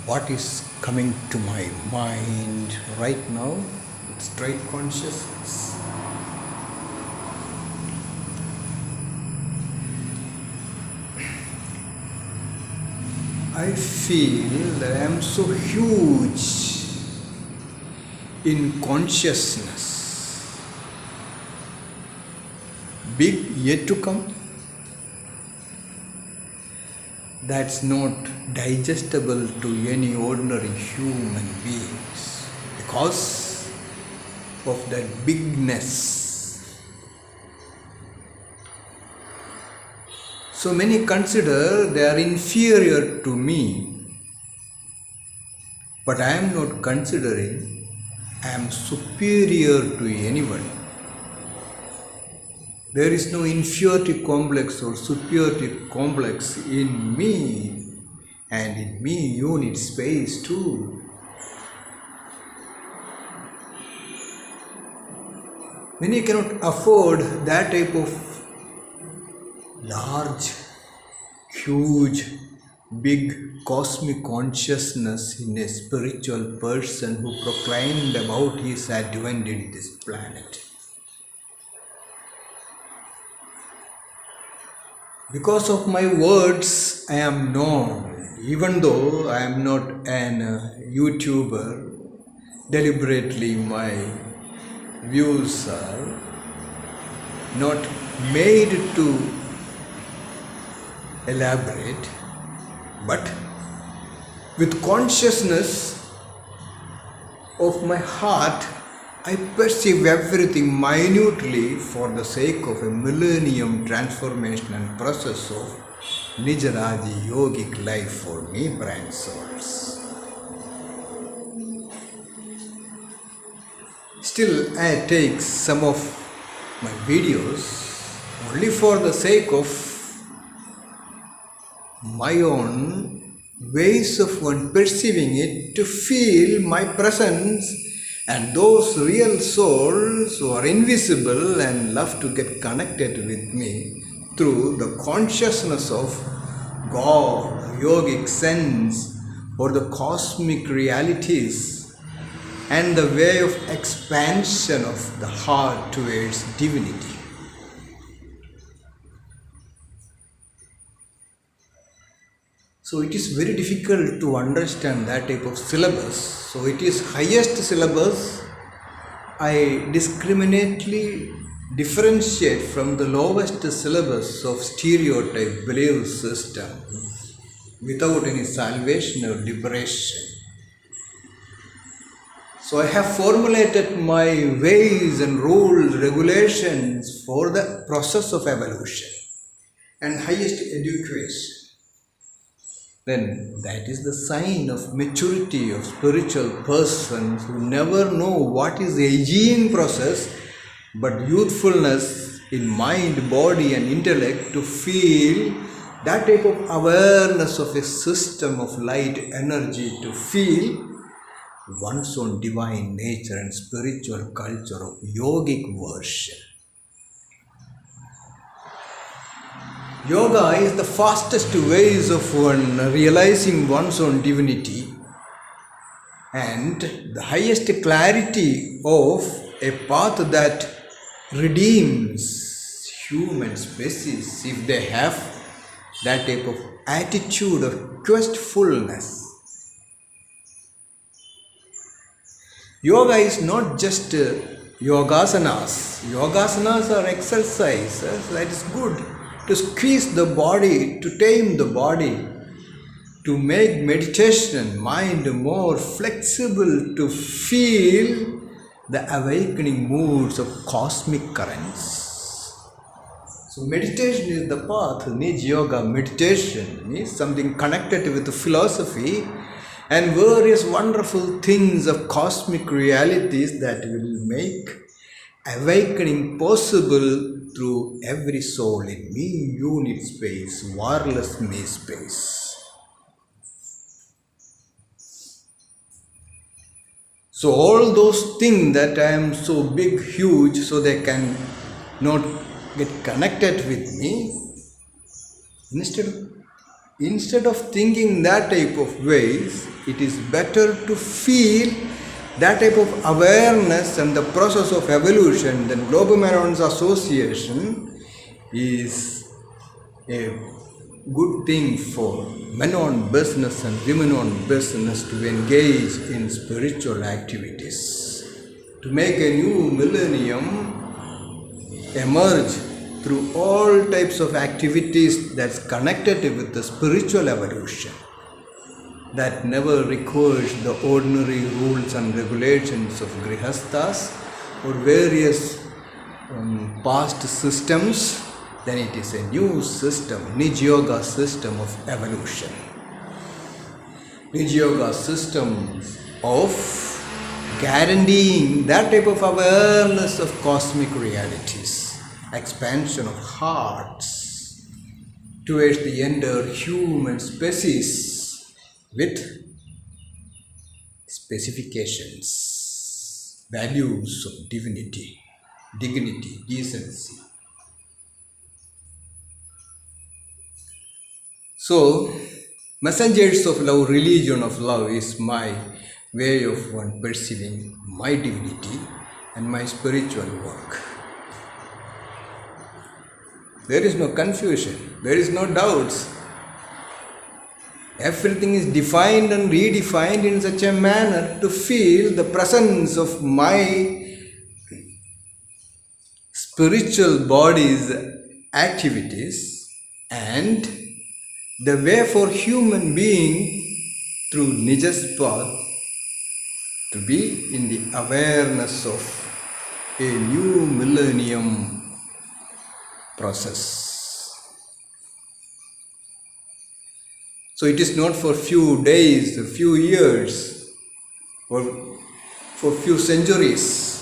what is coming to my mind right now? It's straight consciousness. I feel that I am so huge in consciousness, big yet to come, that's not digestible to any ordinary human beings because of that bigness. So many consider they are inferior to me, but I am not considering I am superior to anyone. There is no inferiority complex or superiority complex in me, and in me you need space too. Many cannot afford that type of large, huge, big cosmic consciousness in a spiritual person who proclaimed about his advent in this planet. Because of my words, I am known, even though I am not an YouTuber. Deliberately, my views are not made to elaborate, but with consciousness of my heart, I perceive everything minutely for the sake of a millennium transformation and process of Nijaraji yogic life for me, brain souls. Still, I take some of my videos only for the sake of my own ways of one perceiving it, to feel my presence and those real souls who are invisible and love to get connected with me through the consciousness of God, yogic sense, or the cosmic realities, and the way of expansion of the heart towards divinity. So it is very difficult to understand that type of syllabus. So it is highest syllabus. I discriminately differentiate from the lowest syllabus of stereotype belief system without any salvation or liberation. So I have formulated my ways and rules, regulations for the process of evolution and highest education. Then that is the sign of maturity of spiritual persons who never know what is the aging process, but youthfulness in mind, body and intellect to feel that type of awareness of a system of light energy, to feel one's own divine nature and spiritual culture of yogic worship. Yoga is the fastest ways of one realizing one's own divinity and the highest clarity of a path that redeems human species if they have that type of attitude of questfulness. Yoga is not just yogasanas. Yogasanas are exercises, that is good. To squeeze the body, to tame the body, to make meditation mind more flexible, to feel the awakening moods of cosmic currents. So meditation is the path. Nij yoga meditation is something connected with philosophy and various wonderful things of cosmic realities that will make awakening possible through every soul in me, unit space, wireless me space. So all those things that I am so big, huge, so they can not get connected with me, instead instead of thinking that type of ways, it is better to feel that type of awareness and the process of evolution. Then Global Menons Association is a good thing for men on business and women on business to engage in spiritual activities, to make a new millennium emerge through all types of activities that's connected with the spiritual evolution, that never requires the ordinary rules and regulations of grihasthas or various past systems. Then it is a new system, Nij Yoga system of evolution. Nij Yoga system of guaranteeing that type of awareness of cosmic realities, expansion of hearts towards the entire human species with specifications, values of divinity, dignity, decency. So, messengers of love, religion of love is my way of one perceiving my divinity and my spiritual work. There is no confusion, there is no doubts. Everything is defined and redefined in such a manner to feel the presence of my spiritual body's activities and the way for human being through Nija's path to be in the awareness of a new millennium process. So it is not for few days, a few years, or for few centuries,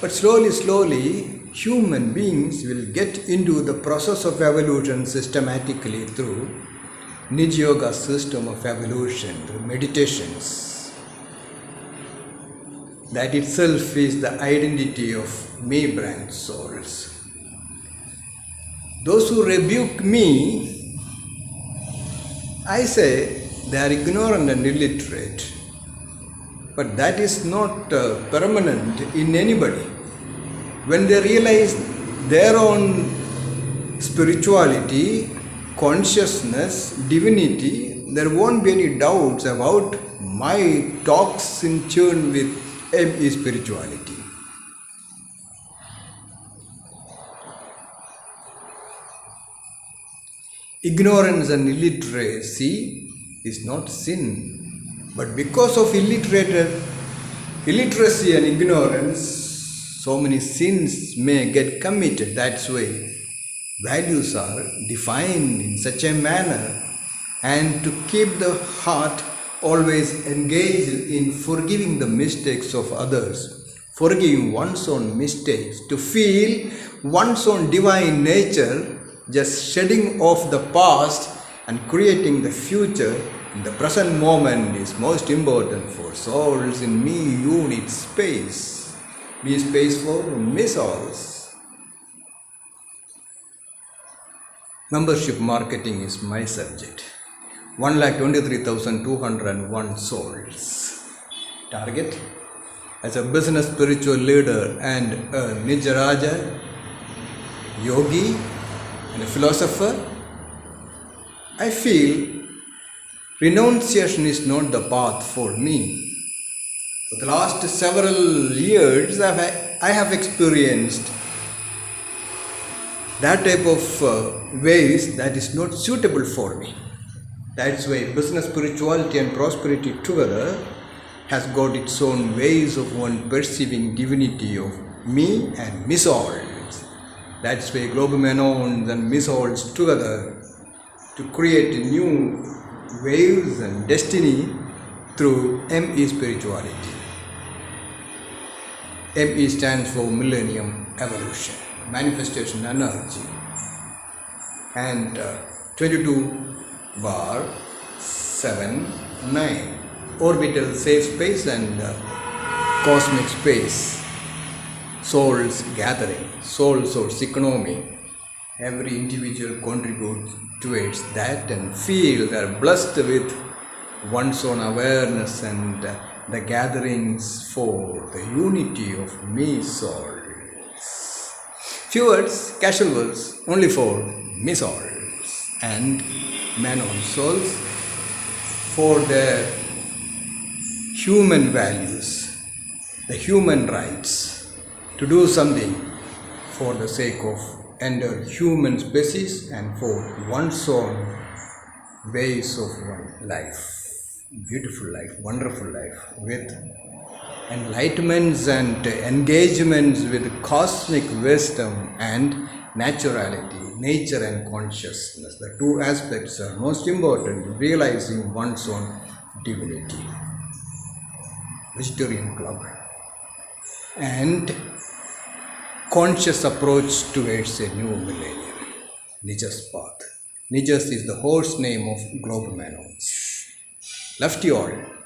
but slowly human beings will get into the process of evolution systematically through Nij Yoga system of evolution, through meditations. That itself is the identity of me branch souls. Those who rebuke me, I say they are ignorant and illiterate, but that is not permanent in anybody. When they realize their own spirituality, consciousness, divinity, there won't be any doubts about my talks in tune with ME spirituality. Ignorance and illiteracy is not sin, but because of illiteracy and ignorance, so many sins may get committed. That's why values are defined in such a manner, and to keep the heart always engaged in forgiving the mistakes of others, forgiving one's own mistakes, to feel one's own divine nature, just shedding off the past and creating the future in the present moment is most important for souls in me unit space. Me space for mysouls. Membership marketing is my subject. 1,23,201 souls. Target: as a business spiritual leader and a Nijaraja, yogi, and a philosopher, I feel renunciation is not the path for me. For the last several years, I have experienced that type of ways that is not suitable for me. That's why business, spirituality and prosperity together has got its own ways of one perceiving divinity of me and mysouls. That's why Global Menons and mysouls together to create new waves and destiny through ME spirituality. ME stands for Millennium Evolution, Manifestation Energy, and 22/7/9, Orbital Safe Space and Cosmic Space, Souls Gathering, Soul Source Economy, Every individual contributes towards that and feel they are blessed with one's own awareness and the gatherings for the unity of mysouls. Few words, casual words, only for mysouls and Menons souls for their human values, the human rights, to do something for the sake of entire human species and for one's own ways of one life. Beautiful life, wonderful life, with enlightenments and engagements with cosmic wisdom and naturality, nature and consciousness. The two aspects are most important in realizing one's own divinity. Vegetarian Club and conscious approach towards a new millennium. Nijas path. Nijas is the horse name of Globe Menons. Love to you all.